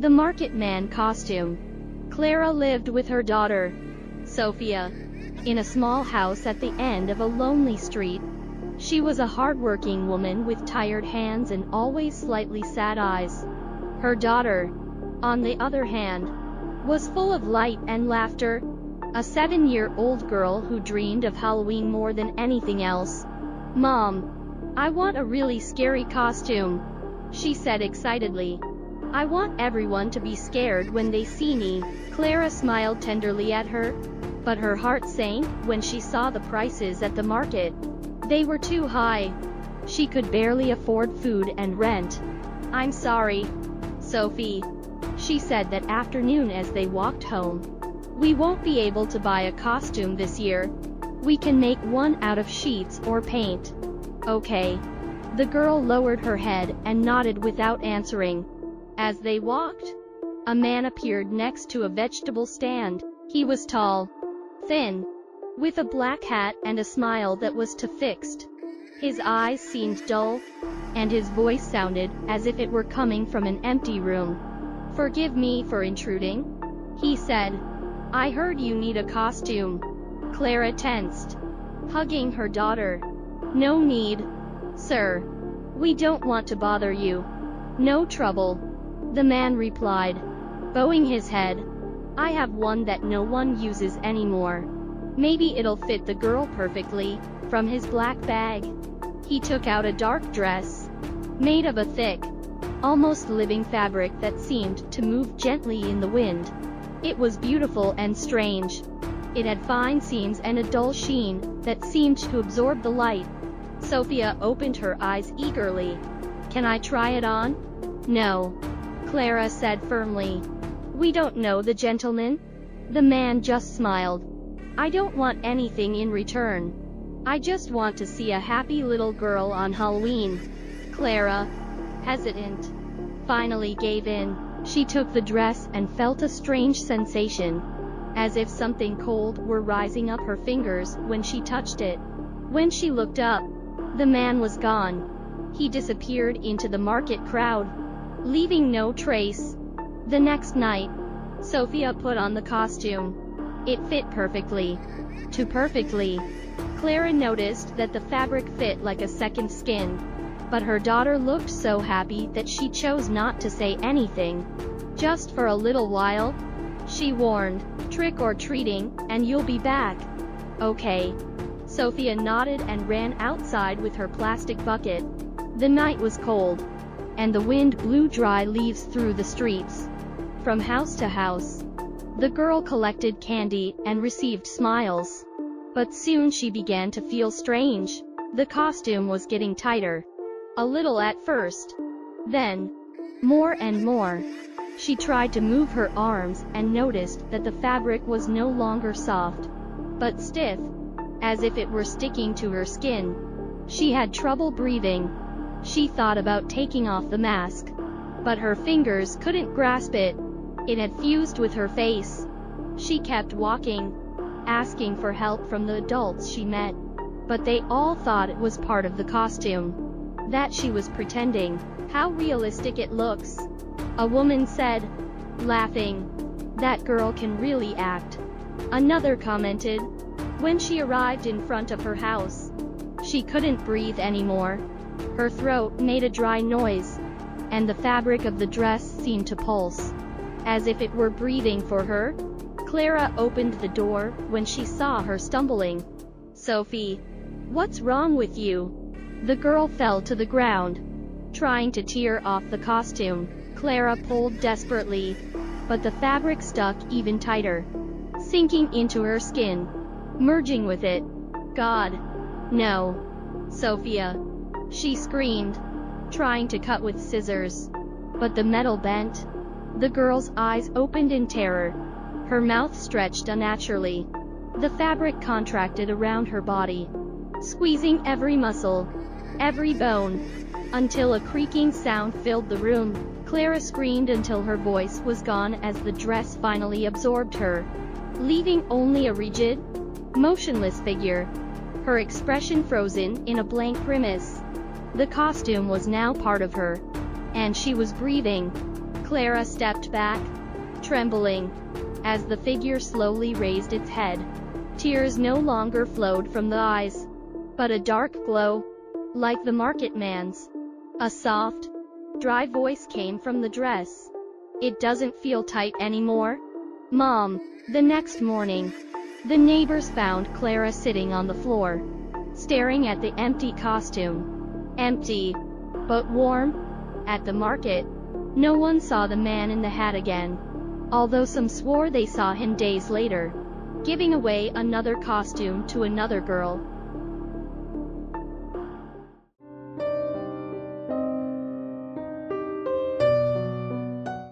The Market Man costume. Clara lived with her daughter, Sophia, in a small house at the end of a lonely street. She was a hard-working woman with tired hands and always slightly sad eyes. Her daughter, on the other hand, was full of light and laughter, a 7-year-old girl who dreamed of Halloween more than anything else. "Mom, I want a really scary costume," she said excitedly. "I want everyone to be scared when they see me." Clara smiled tenderly at her, but her heart sank when she saw the prices at the market. They were too high. She could barely afford food and rent. "I'm sorry, Sophie," she said that afternoon as they walked home. "We won't be able to buy a costume this year. We can make one out of sheets or paint." "Okay." The girl lowered her head and nodded without answering. As they walked, a man appeared next to a vegetable stand. He was tall, thin, with a black hat and a smile that was fixed. His eyes seemed dull, and his voice sounded as if it were coming from an empty room. "Forgive me for intruding," he said. "I heard you need a costume." Clara tensed, hugging her daughter. "No need, sir. We don't want to bother you." "No trouble," the man replied, bowing his head. "I have one that no one uses anymore. Maybe it'll fit the girl perfectly." From his black bag, he took out a dark dress, made of a thick, almost living fabric that seemed to move gently in the wind. It was beautiful and strange. It had fine seams and a dull sheen that seemed to absorb the light. Sophia opened her eyes eagerly. "Can I try it on?" "No," Clara said firmly. "We don't know the gentleman." The man just smiled. "I don't want anything in return. I just want to see a happy little girl on Halloween." Clara, hesitant, finally gave in. She took the dress and felt a strange sensation, as if something cold were rising up her fingers when she touched it. When she looked up, the man was gone. He disappeared into the market crowd, leaving no trace. The next night, Sophia put on the costume. It fit perfectly. Too perfectly. Clara noticed that the fabric fit like a second skin. But her daughter looked so happy that she chose not to say anything. "Just for a little while," she warned. "Trick or treating, and you'll be back." "Okay." Sophia nodded and ran outside with her plastic bucket. The night was cold, and the wind blew dry leaves through the streets. From house to house, the girl collected candy and received smiles. But soon she began to feel strange. The costume was getting tighter. A little at first. Then, more and more. She tried to move her arms and noticed that the fabric was no longer soft, but stiff, as if it were sticking to her skin. She had trouble breathing. She thought about taking off the mask, but her fingers couldn't grasp it. It had fused with her face. She kept walking, asking for help from the adults she met, but they all thought it was part of the costume, that she was pretending. "How realistic it looks," a woman said, laughing. "That girl can really act," another commented. When she arrived in front of her house, she couldn't breathe anymore. Her throat made a dry noise, and the fabric of the dress seemed to pulse, as if it were breathing for her. Clara opened the door when she saw her stumbling. "Sophie, what's wrong with you?" The girl fell to the ground, trying to tear off the costume. Clara pulled desperately, but the fabric stuck even tighter, sinking into her skin, merging with it. "God, no, Sophia," she screamed, trying to cut with scissors. But the metal bent. The girl's eyes opened in terror. Her mouth stretched unnaturally. The fabric contracted around her body, squeezing every muscle, every bone, until a creaking sound filled the room. Clara screamed until her voice was gone as the dress finally absorbed her, leaving only a rigid, motionless figure, her expression frozen in a blank grimace. The costume was now part of her, and she was breathing. Clara stepped back, trembling, as the figure slowly raised its head. Tears no longer flowed from the eyes, but a dark glow, like the market man's. A soft, dry voice came from the dress. "It doesn't feel tight anymore, Mom." The next morning, the neighbors found Clara sitting on the floor, staring at the empty costume. Empty, but warm. At the market, no one saw the man in the hat again, although some swore they saw him days later, giving away another costume to another girl.